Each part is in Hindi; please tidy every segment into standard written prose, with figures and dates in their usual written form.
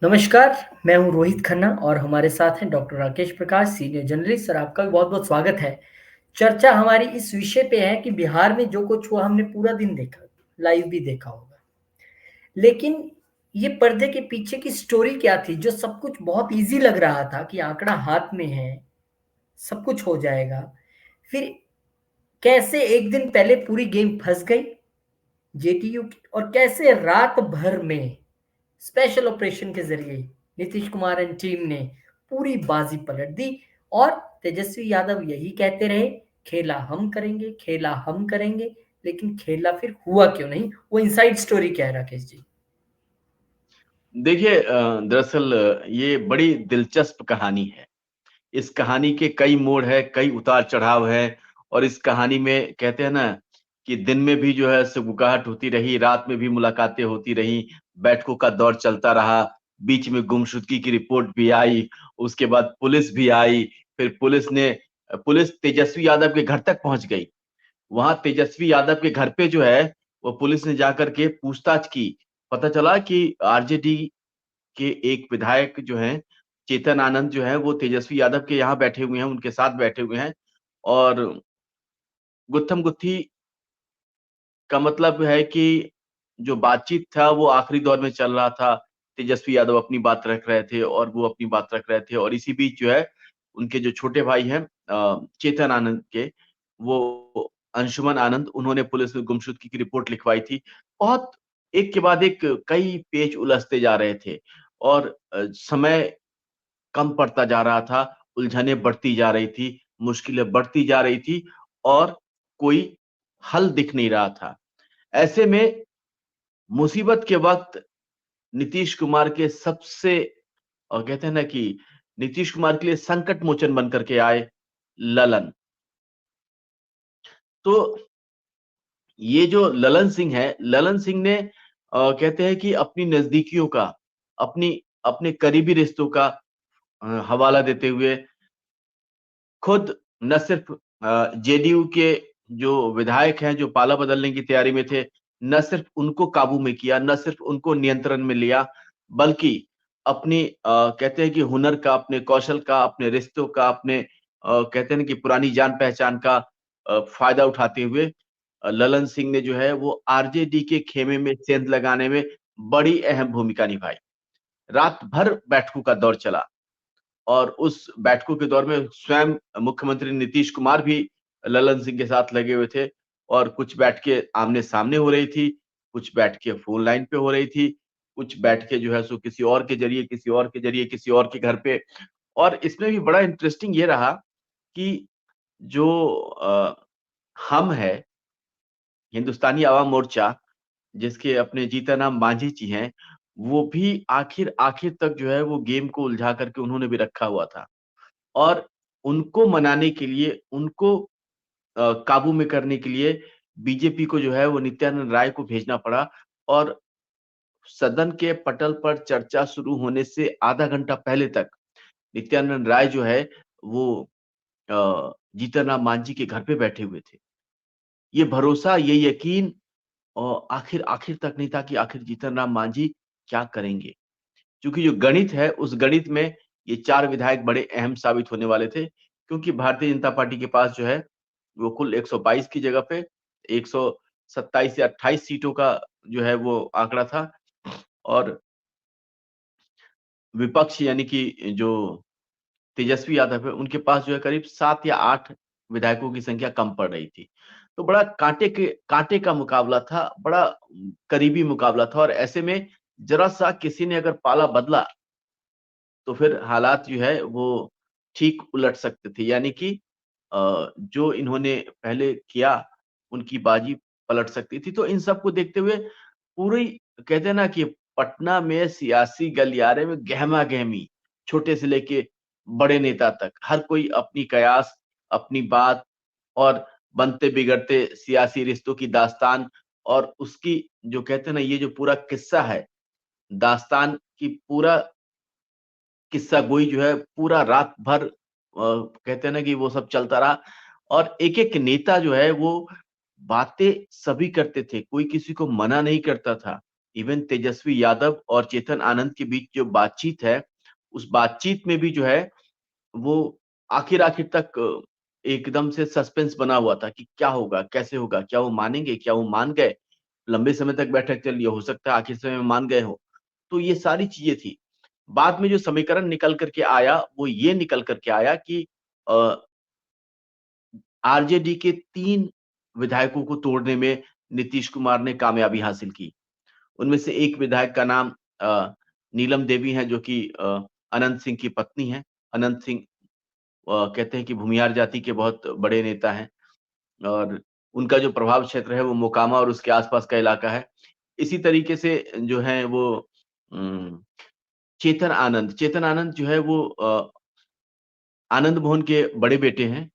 नमस्कार, मैं हूँ रोहित खन्ना और हमारे साथ हैं डॉक्टर राकेश प्रकाश, सीनियर जर्नलिस्ट। सर, आपका भी बहुत-बहुत स्वागत है। चर्चा हमारी इस विषय पे है कि बिहार में जो कुछ हुआ हमने पूरा दिन देखा, लाइव भी देखा होगा। लेकिन ये पर्दे के पीछे की स्टोरी क्या थी, जो सब कुछ बहुत ईज़ी लग रहा था कि आंकड़ा हाथ में है, सब कुछ हो जाएगा। फिर कैसे एक दिन पहले पूरी गेम फँस गई जेडीयू की, और कैसे रात भर में स्पेशल ऑपरेशन के जरिए नीतीश कुमार एंड टीम ने पूरी बाजी पलट दी। और तेजस्वी यादव यही कहते रहे, खेला हम करेंगे, खेला हम करेंगे। लेकिन खेला फिर हुआ क्यों नहीं? वो इनसाइड स्टोरी क्या है राकेश जी? देखिए दरअसल ये बड़ी दिलचस्प कहानी है। इस कहानी के कई मोड़ है, कई उतार-चढ़ाव है और इस कहानी में कहते हैं ना कि दिन में भी जो है सुगबुगाहट होती रही, रात में भी मुलाकातें होती रहीं, बैठकों का दौर चलता रहा, बीच में गुमशुदगी की रिपोर्ट भी आई, उसके बाद पुलिस भी आई, फिर पुलिस तेजस्वी यादव के घर तक पहुँच गई। वहाँ तेजस्वी यादव के घर पे जो है, वो पुलिस ने जाकर के पूछताछ की। पता चला कि आरजेडी के एक विधायक जो हैं, चेतन आनंद जो हैं, वो तेजस्वी यादव के यहाँ बैठे हुए हैं, उनके साथ बैठे हुए हैं और गुत्थम-गुत्थी का मतलब है कि जो बातचीत था वो आखिरी दौर में चल रहा था। तेजस्वी यादव अपनी बात रख रहे थे और वो अपनी बात रख रहे थे और इसी बीच जो है, उनके जो छोटे भाई हैं चेतन आनंद के, वो अंशुमन आनंद, उन्होंने पुलिस में गुमशुदगी की रिपोर्ट लिखवाई थी। बहुत एक के बाद एक कई पेच उलझते जा रहे थे और समय कम पड़ता जा रहा था, उलझनें बढ़ती जा रही थी, मुश्किलें बढ़ती जा रही थी और कोई हल दिख नहीं रहा था। ऐसे में मुसीबत के वक़्त नीतीश कुमार के सबसे कहते हैं ना कि नीतीश कुमार के लिए संकट मोचन बन कर के आए ललन। तो ये जो ललन सिंह है, ललन सिंह ने कहते हैं कि अपनी नज़दीकियों का, अपनी अपने करीबी रिश्तों का हवाला देते हुए खुद न सिर्फ जेडीयू के जो विधायक हैं, जो पाला बदलने की तैयारी में थे, न सिर्फ उनको काबू में किया, न सिर्फ उनको नियंत्रण में लिया, बल्कि अपनी कहते हैं कि हुनर का, अपने कौशल का, अपने रिश्तों का, अपने कहते हैं ना कि पुरानी जान-पहचान का फ़ायदा उठाते हुए ललन सिंह ने जो है वो आरजेडी के खेमे में सेंध लगाने में बड़ी अहम भूमिका निभाई। रात भर बैठकों का दौर चला। और उस बैठकों के दौर में स्वयं मुख्यमंत्री नीतीश कुमार भी ललन सिंह के साथ लगे हुए थे और कुछ बैठकें आमने-सामने हो रही थी, कुछ बैठकें फ़ोन लाइन पे हो रही थी, कुछ बैठकें जो है सो किसी और के ज़रिए, किसी और के ज़रिए, किसी और के घर पे। और इसमें भी बड़ा इंटरेस्टिंग ये रहा कि जो हम है, हिंदुस्तानी अवाम मोर्चा, जिसके अपने जीतनराम मांझी जी हैं, वो भी आखिर तक जो है वो गेम को उलझा करके उन्होंने भी रखा हुआ था। और उनको मनाने के लिए, उनको काबू में करने के लिए बीजेपी को जो है वो नित्यानंद राय को भेजना पड़ा और सदन के पटल पर चर्चा शुरू होने से आधा घंटा पहले तक नित्यानंद राय जो है वो जीतन राम मांझी के घर पे बैठे हुए थे। ये भरोसा, ये यकीन आखिर तक नहीं था कि आखिर जीतन राम मांझी क्या करेंगे? क्योंकि जो गणित है, उस गणित में ये 4 विधायक बड़े अहम साबित होने वाले थे, क्योंकि भारतीय जनता पार्टी के पास जो है, वो कुल 122 की जगह पे 127 या 28 सीटों का जो है वो आंकड़ा था और विपक्ष यानी कि जो तेजस्वी यादव है, उनके पास जो है करीब 7 या 8 विधायकों की संख्या कम पड़ रही थी। तो बड़ा कांटे का मुकाबला था, बड़ा करीबी मुकाबला था और ऐसे में ज़रा-सा किसी ने अगर पाला बदला तो फिर हालात जो है वो ठीक उलट सकते थे। यानी कि जो इन्होंने पहले किया, उनकी बाजी पलट सकती थी। तो इन सब को देखते हुए पूरी कहते हैं ना कि पटना में सियासी गलियारे में गहमा-गहमी, छोटे से लेके बड़े नेता तक, हर कोई अपनी कयास, अपनी बात और बनते-बिगड़ते सियासी रिश्तों की दास्तान और उसकी जो कहते हैं ना, ये जो पूरा किस्सा है, दास्तान की पूरा किस्सा गोई जो है पूरा रात भर कहते हैं ना कि वो सब चलता रहा और एक-एक नेता जो है वो बातें सभी करते थे, कोई किसी को मना नहीं करता था। इवन तेजस्वी यादव और चेतन आनंद के बीच जो बातचीत है, उस बातचीत में भी जो है वो आखिर तक एकदम से सस्पेंस बना हुआ था कि क्या होगा, कैसे होगा, क्या वो मानेंगे, क्या वो मान गए? लंबे समय तक बैठक चली, हो सकता है आखिर समय में मान गए हों। तो ये सारी चीज़ें थी। बाद में जो समीकरण निकल कर के आया, वो ये निकल कर के आया कि अ, आरजेडी के 3 विधायकों को तोड़ने में नीतीश कुमार ने कामयाबी हासिल की। उनमें से एक विधायक का नाम नीलम देवी है, जो कि अनंत सिंह की पत्नी हैं। अनंत सिंह कहते हैं कि भूमिहार जाति के बहुत बड़े नेता हैं और उनका जो प्रभाव क्षेत्र है वो मोकामा और उसके आस-पास का इलाका है। इसी तरीके से जो है वो उम, चेतन आनंद जो है वो आनंद मोहन के बड़े बेटे हैं।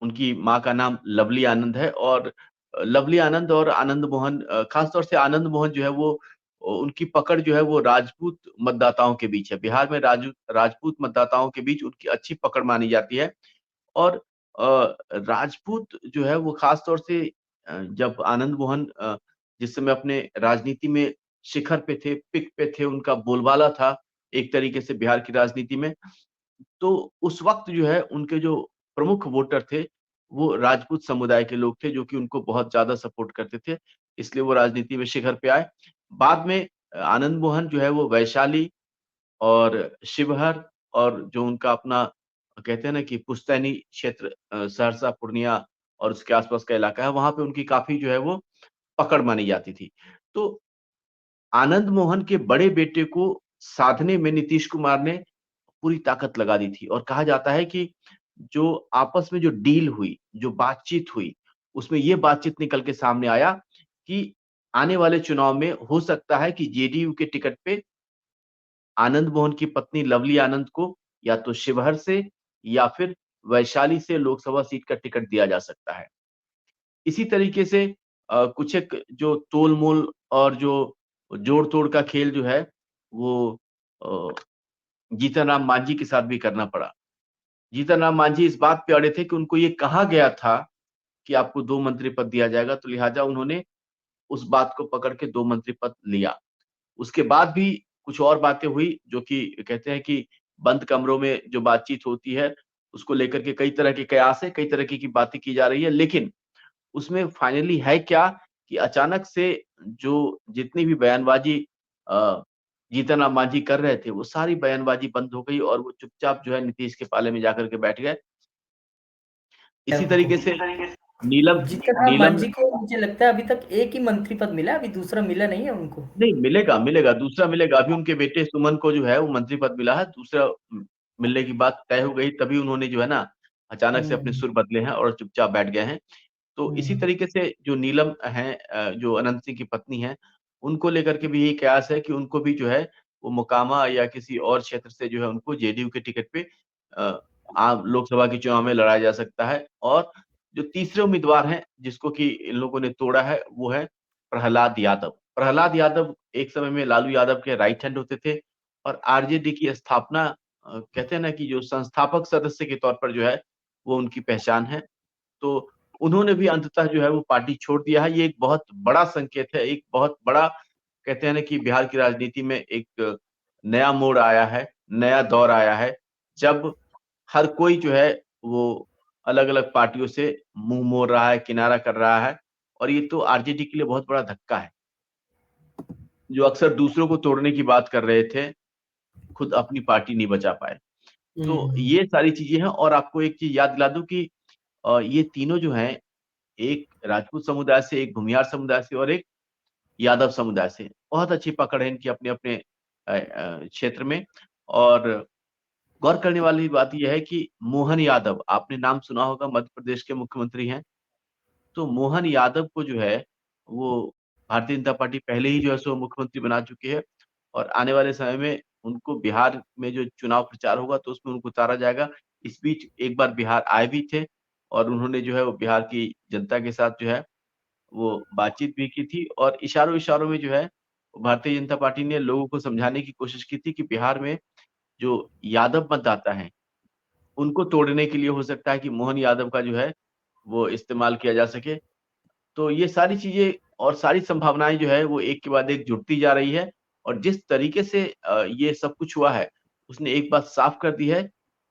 उनकी माँ का नाम लवली आनंद है और लवली आनंद और आनंद मोहन ख़ास तौर से आनंद मोहन जो है वो उनकी पकड़ जो है वो राजपूत मतदाताओं के बीच है। बिहार में राजपूत मतदाताओं के बीच उनकी अच्छी पकड़ मानी जाती है और राजपूत जो है वो ख़ास तौर से जब आनंद मोहन जिस समय अपने राजनीति में शिखर पे थे, पीक पे थे, उनका बोलबाला था एक तरीके से बिहार की राजनीति में, तो उस वक़्त जो है उनके जो प्रमुख वोटर थे, वो राजपूत समुदाय के लोग थे जो कि उनको बहुत ज़्यादा सपोर्ट करते थे, इसलिए वो राजनीति में शिखर पे आए। बाद में आनंद मोहन जो है वो वैशाली और शिवहर और जो उनका अपना कहते हैं ना कि पुश्तैनी क्षेत्र सहरसा, पूर्णिया और उसके आस-पास का इलाका है, वहाँ पे उनकी काफ़ी जो है वो पकड़ मानी जाती थी। तो आनंद मोहन के बड़े बेटे को साधने में नीतीश कुमार ने पूरी ताकत लगा दी थी और कहा जाता है कि जो आपस में जो डील हुई, जो बातचीत हुई, उसमें ये बातचीत निकल के सामने आया कि आने वाले चुनाव में हो सकता है कि जेडीयू के टिकट पे आनंद मोहन की पत्नी लवली आनंद को या तो शिवहर से या फिर वैशाली से लोकसभा सीट का टिकट दिया जा सकता है। इसी तरीके से कुछ एक जो तोल-मोल और जो जोड़-तोड़ का खेल जो है, वो अ, जीतन राम मांझी के साथ भी करना पड़ा। जीतन राम मांझी इस बात पे अड़े थे कि उनको ये कहा गया था कि आपको 2 मंत्री पद दिया जाएगा, तो लिहाजा उन्होंने उस बात को पकड़ के 2 मंत्री पद लिया। उसके बाद भी कुछ और बातें हुई जो कि कहते हैं कि बंद कमरों में जो बातचीत होती है, उसको लेकर के कई तरह के कयास हैं, कई तरीके की बातें की जा रही है। लेकिन उसमें फाइनली है क्या कि अचानक से जो जितनी भी बयानबाज़ी अ, जीतन राम मांझी कर रहे थे, वो सारी बयानबाज़ी बंद हो गई और वो चुपचाप जो है नीतीश के पाले में जाकर के बैठ गए। इसी उनको तरीके से नीलम जीतन राम नीलम मांझी को मुझे लगता है अभी तक एक ही मंत्री पद मिला है, अभी दूसरा मिला नहीं है उनको। नहीं, मिलेगा, मिलेगा, दूसरा मिलेगा। अभी उनके बेटे सुमन को जो है वो मंत्री पद मिला है, दूसरा मिलने की बात तय हो गई, तभी उन्होंने जो है ना, अचानक से अपने हुँ, सुर बदले हैं और चुपचाप बैठ गए हैं। तो इसी हुँ, तरीके से जो नीलम हैं जो अनंत सिंह की पत्नी हैं, उनको लेकर के भी यही कयास है कि उनको भी जो है, वो मोकामा या किसी और क्षेत्र से जो है उनको जेडीयू के टिकट पे अ, आम लोकसभा के चुनाव में लड़ाया जा सकता है और जो तीसरे उम्मीदवार हैं, जिसको कि इन लोगों ने तोड़ा है, वो है प्रहलाद यादव। प्रहलाद यादव एक समय में लालू यादव के राइट हैंड होते थे और आरजेडी की स्थापना कहते हैं ना कि जो संस्थापक सदस्य के तौर पर जो है, वो उनकी पहचान है। तो उन्होंने भी अंततः जो है वो पार्टी छोड़ दिया है। ये एक बहुत बड़ा संकेत है, एक बहुत बड़ा कहते हैं ना कि बिहार की राजनीति में एक नया मोड़ आया है, नया दौर आया है, जब हर कोई जो है वो अलग-अलग पार्टियों से मुँह मोड़ रहा है, किनारा कर रहा है और ये तो आरजेडी के लिए बहुत बड़ा धक्का है। जो अक्सर दूसरों को तोड़ने की बात कर रहे थे, खुद अपनी पार्टी नहीं बचा पाए। तो हुँ, ये सारी चीज़ें हैं और आपको एक चीज़ याद दिला दूँ कि ये तीनों जो हैं, एक राजपूत समुदाय से, एक भूमिहार समुदाय से और एक यादव समुदाय से। बहुत अच्छी पकड़ है इनकी अपने-अपने क्षेत्र में और गौर करने वाली बात ये है कि मोहन यादव, आपने नाम सुना होगा, मध्य प्रदेश के मुख्यमंत्री हैं। तो मोहन यादव को जो है, वो भारतीय जनता पार्टी पहले ही जो है सो मुख्यमंत्री बना चुकी है और आने वाले समय में उनको बिहार में जो चुनाव प्रचार होगा तो उसमें उनको उतारा जाएगा। इस बीच एक बार बिहार आए भी थे और उन्होंने जो है वो बिहार की जनता के साथ जो है वो बातचीत भी की थी और इशारों-इशारों में जो है, भारतीय जनता पार्टी ने लोगों को समझाने की कोशिश की थी कि बिहार में जो यादव मतदाता हैं, उनको तोड़ने के लिए हो सकता है कि मोहन यादव का जो है, वो इस्तेमाल किया जा सके। तो ये सारी चीजें और सारी संभावनाएं जो है वो एक के बाद एक जुड़ती जा रही है। और जिस तरीके से ये सब कुछ हुआ है, उसने एक बात साफ कर दी है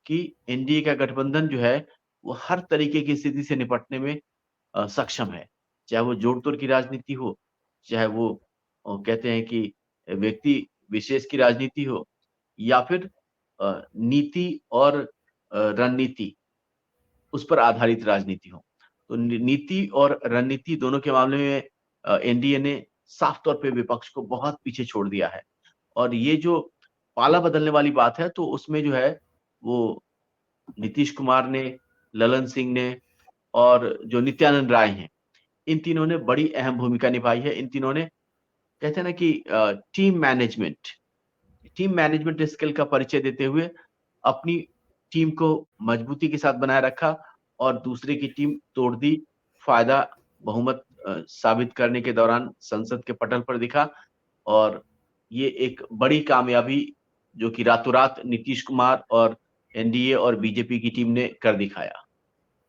कि एनडीए का गठबंधन जो है वो हर तरीके की स्थिति से निपटने में सक्षम है। चाहे वो जोड़-तोड़ की राजनीति हो, चाहे वो कहते हैं कि व्यक्ति विशेष की राजनीति हो, या फिर नीति और रणनीति उस पर आधारित राजनीति हो। तो नीति और रणनीति दोनों के मामले में एनडीए ने साफ तौर पे विपक्ष को बहुत पीछे छोड़ दिया है। और ये जो पाला बदलने वाली बात है, तो उसमें जो है वो नीतीश कुमार ने, ललन सिंह ने और जो नित्यानंद राय हैं, इन तीनों ने बड़ी अहम भूमिका निभाई है। इन तीनों ने कहते हैं ना कि टीम मैनेजमेंट स्किल का परिचय देते हुए अपनी टीम को मजबूती के साथ बनाए रखा और दूसरे की टीम तोड़ दी। फ़ायदा बहुमत साबित करने के दौरान संसद के पटल पर दिखा और ये एक बड़ी कामयाबी जो कि रातों-रात नीतीश कुमार और एनडीए और बीजेपी की टीम ने कर दिखाया।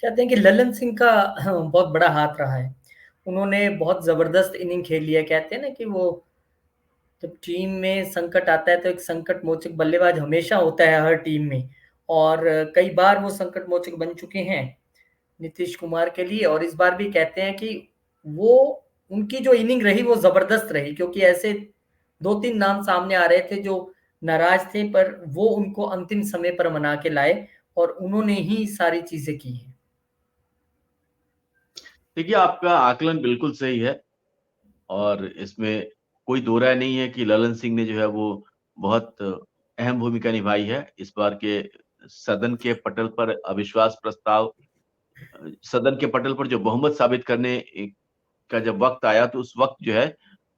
कहते हैं कि ललन सिंह का बहुत बड़ा हाथ रहा है। उन्होंने बहुत ज़बरदस्त इनिंग खेल लिया। कहते हैं ना कि वो जब टीम में संकट आता है तो एक संकट मोचक बल्लेबाज हमेशा होता है हर टीम में, और कई बार वो संकट मोचक बन चुके हैं नीतीश कुमार के लिए, और इस बार भी कहते हैं कि वो उनकी जो इनिंग रही वो ज़बरदस्त रही, क्योंकि ऐसे 2-3 नाम सामने आ रहे थे जो नाराज़ थे, पर वो उनको अंतिम समय पर मना के लाए और उन्होंने ही सारी चीज़ें की हैं। देखिए, आपका आकलन बिल्कुल सही है और इसमें कोई दो राय नहीं है कि ललन सिंह ने जो है वो बहुत अहम भूमिका निभाई है। इस बार के सदन के पटल पर अविश्वास प्रस्ताव सदन के पटल पर जो बहुमत साबित करने का जब वक़्त आया तो उस वक़्त जो है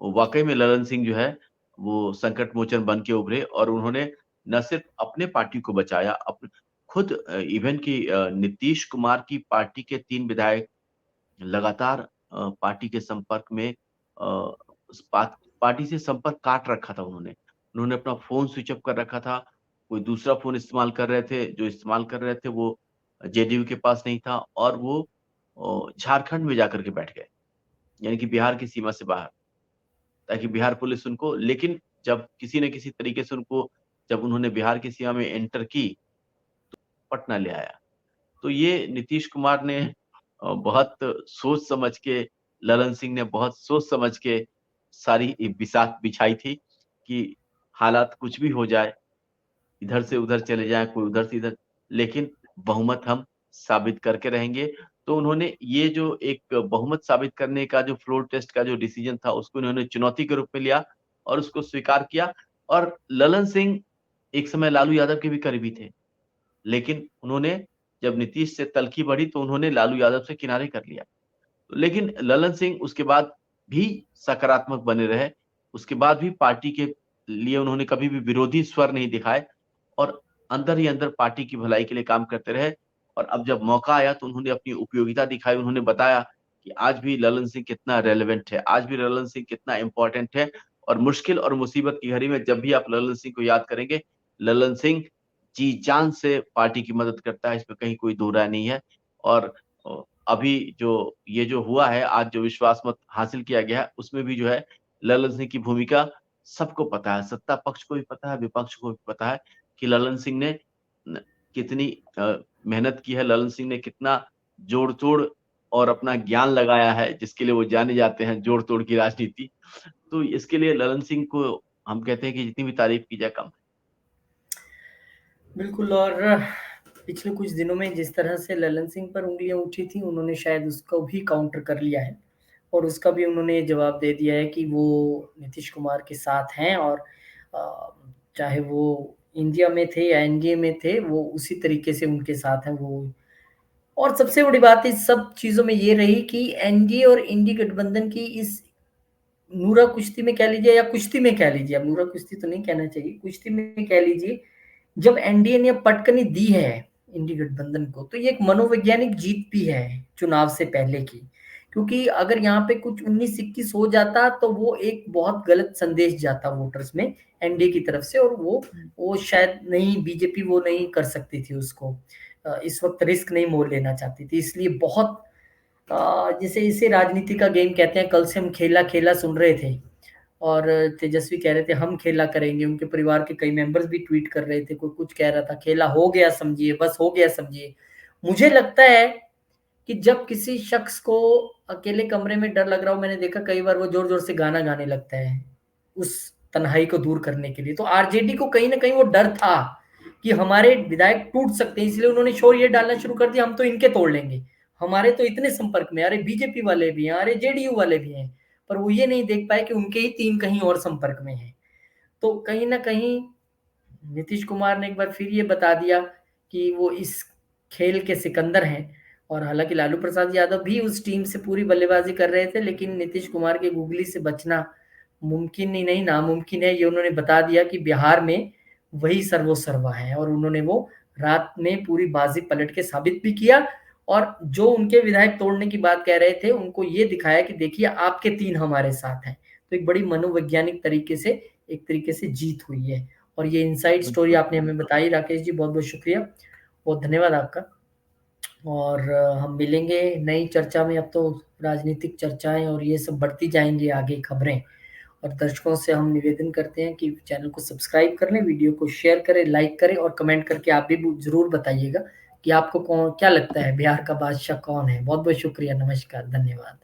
वो वाक़ई में ललन सिंह जो है वो संकट मोचन बन के उभरे और उन्होंने न सिर्फ़ अपने पार्टी को बचाया, खुद इवन कि नीतीश कुमार की पार्टी के 3 विधायक लगातार पार्टी के संपर्क में उस पार्टी से संपर्क काट रखा था उन्होंने। उन्होंने अपना फ़ोन स्विच ऑफ कर रखा था, कोई दूसरा फ़ोन इस्तेमाल कर रहे थे, जो इस्तेमाल कर रहे थे वो जेडीयू के पास नहीं था और वो झारखंड में जाकर के बैठ गए, यानी कि बिहार की सीमा से बाहर, ताकि बिहार पुलिस उनको लेकिन जब किसी न किसी तरीके से उनको जब उन्होंने बिहार की सीमा में एंटर की, पटना ले आया। तो ये नीतीश कुमार ने बहुत सोच समझ के ललन सिंह ने बहुत सोच समझ के सारी बिसात बिछाई थी कि हालात कुछ भी हो जाए, इधर से उधर चले जाएँ, कोई उधर से इधर, लेकिन बहुमत हम साबित करके रहेंगे। तो उन्होंने ये जो एक बहुमत साबित करने का जो फ्लोर टेस्ट का जो डिसीजन था, उसको उन्होंने चुनौती के रूप में लिया और उसको स्वीकार किया और ललन सिंह एक समय लालू यादव के भी करीबी थे। लेकिन उन्होंने जब नीतीश से तल्खी बढ़ी तो उन्होंने लालू यादव से किनारे कर लिया। लेकिन ललन सिंह उसके बाद भी सकारात्मक बने रहे। उसके बाद भी पार्टी के लिए उन्होंने कभी भी विरोधी स्वर नहीं दिखाए और अंदर ही अंदर पार्टी की भलाई के लिए काम करते रहे और अब जब मौका आया तो उन्होंने अपनी उपयोगिता दिखाई। उन्होंने बताया कि आज भी ललन सिंह कितना रेलेवेंट है, आज भी ललन सिंह कितना इम्पोर्टेंट है और मुश्किल और मुसीबत की घड़ी में जब भी आप ललन सिंह को याद करेंगे, ललन सिंह जी-जान से पार्टी की मदद करता है, इसमें कहीं कोई दो राय नहीं है। और अ, अभी जो ये जो हुआ है, आज जो विश्वास मत हासिल किया गया है, उसमें भी जो है ललन सिंह की भूमिका सबको पता है, सत्ता पक्ष को भी पता है, विपक्ष को भी पता है कि ललन सिंह ने न कितनी मेहनत की है, ललन सिंह ने कितना जोड़-तोड़ और अपना ज्ञान लगाया है, जिसके लिए वो जाने जाते हैं, जोड़-तोड़ की राजनीति। तो इसके लिए ललन सिंह को हम कहते हैं कि जितनी भी तारीफ़ की जाए कम है। बिल्कुल, और पिछले कुछ दिनों में जिस तरह से ललन सिंह पर उँगलियाँ उठी थी, उन्होंने शायद उसको भी काउंटर कर लिया है, और उसका भी उन्होंने जवाब दे दिया है कि वो नीतीश कुमार के साथ हैं, और चाहे वो इंडिया में थे या एनडीए में थे, वो उसी तरीके से उनके साथ हैं वो। और सबसे बड़ी बात इस सब चीज़ों में ये रही कि एनडीए और इंडी गठबंधन की इस नूरा कुश्ती में कह लीजिए या कुश्ती में कह लीजिए, अब नूरा कुश्ती तो नहीं कहना चाहिए, कुश्ती में कह लीजिए, जब एनडीए ने पटकनी दी है इंडी गठबंधन को, तो ये एक मनोवैज्ञानिक जीत भी है चुनाव से पहले की। क्योंकि अगर यहाँ पे कुछ 19-21 हो जाता तो वो एक बहुत गलत संदेश जाता वोटर्स में एनडीए की तरफ से, और वो शायद नहीं, बीजेपी वो नहीं कर सकती थी उसको, इस वक्त रिस्क नहीं मोल लेना चाहती थी, इसलिए बहुत जैसे इसे राजनीति का गेम कहते हैं। कल से हम खेला खेला सुन रहे थे और तेजस्वी कह रहे थे हम खेला करेंगे। उनके परिवार के कई मेंबर्स भी ट्वीट कर रहे थे, कोई कुछ कह रहा था खेला हो गया समझिए, बस हो गया समझिए। मुझे लगता है कि जब किसी शख्स को अकेले कमरे में डर लग रहा हो, मैंने देखा कई बार वो जोर जोर से गाना गाने लगता है उस तन्हाई को दूर करने के लिए। तो आरजेडी को कहीं ना कहीं वो डर था कि हमारे विधायक टूट सकते हैं, इसलिए उन्होंने शोर ये डालना शुरू कर दिया हम तो इनके तोड़ लेंगे, हमारे तो इतने संपर्क में, अरे बीजेपी वाले भी हैं, अरे जेडीयू वाले भी हैं। पर वो ये नहीं देख पाए कि उनके ही टीम कहीं और संपर्क में है। तो कहीं ना कहीं नीतीश कुमार ने एक बार फिर ये बता दिया कि वो इस खेल के सिकंदर हैं। और हालांकि लालू प्रसाद यादव भी उस टीम से पूरी बल्लेबाजी कर रहे थे, लेकिन नीतीश कुमार के गूगली से बचना मुमकिन ही नहीं नामुमकिन है। ये उन्होंने बता दिया कि बिहार में वही सर्वोसर्वा है, और उन्होंने वो रात में पूरी बाजी पलट के साबित भी किया। और जो उनके विधायक तोड़ने की बात कह रहे थे उनको ये दिखाया कि देखिए आपके 3 हमारे साथ हैं। तो एक बड़ी मनोवैज्ञानिक तरीके से एक तरीके से जीत हुई है। और ये इनसाइड स्टोरी बिल्कुल। आपने हमें बताई राकेश जी, बहुत बहुत शुक्रिया, बहुत धन्यवाद आपका। और हम मिलेंगे नई चर्चा में। अब तो राजनीतिक चर्चाएं और ये सब बढ़ती जाएंगी आगे खबरें। और दर्शकों से हम निवेदन करते हैं कि चैनल को सब्सक्राइब कर लें, वीडियो को शेयर करें, लाइक करें और कमेंट करके आप भी जरूर बताइएगा कि आपको कौन क्या लगता है बिहार का बादशाह कौन है। बहुत बहुत शुक्रिया, नमस्कार, धन्यवाद।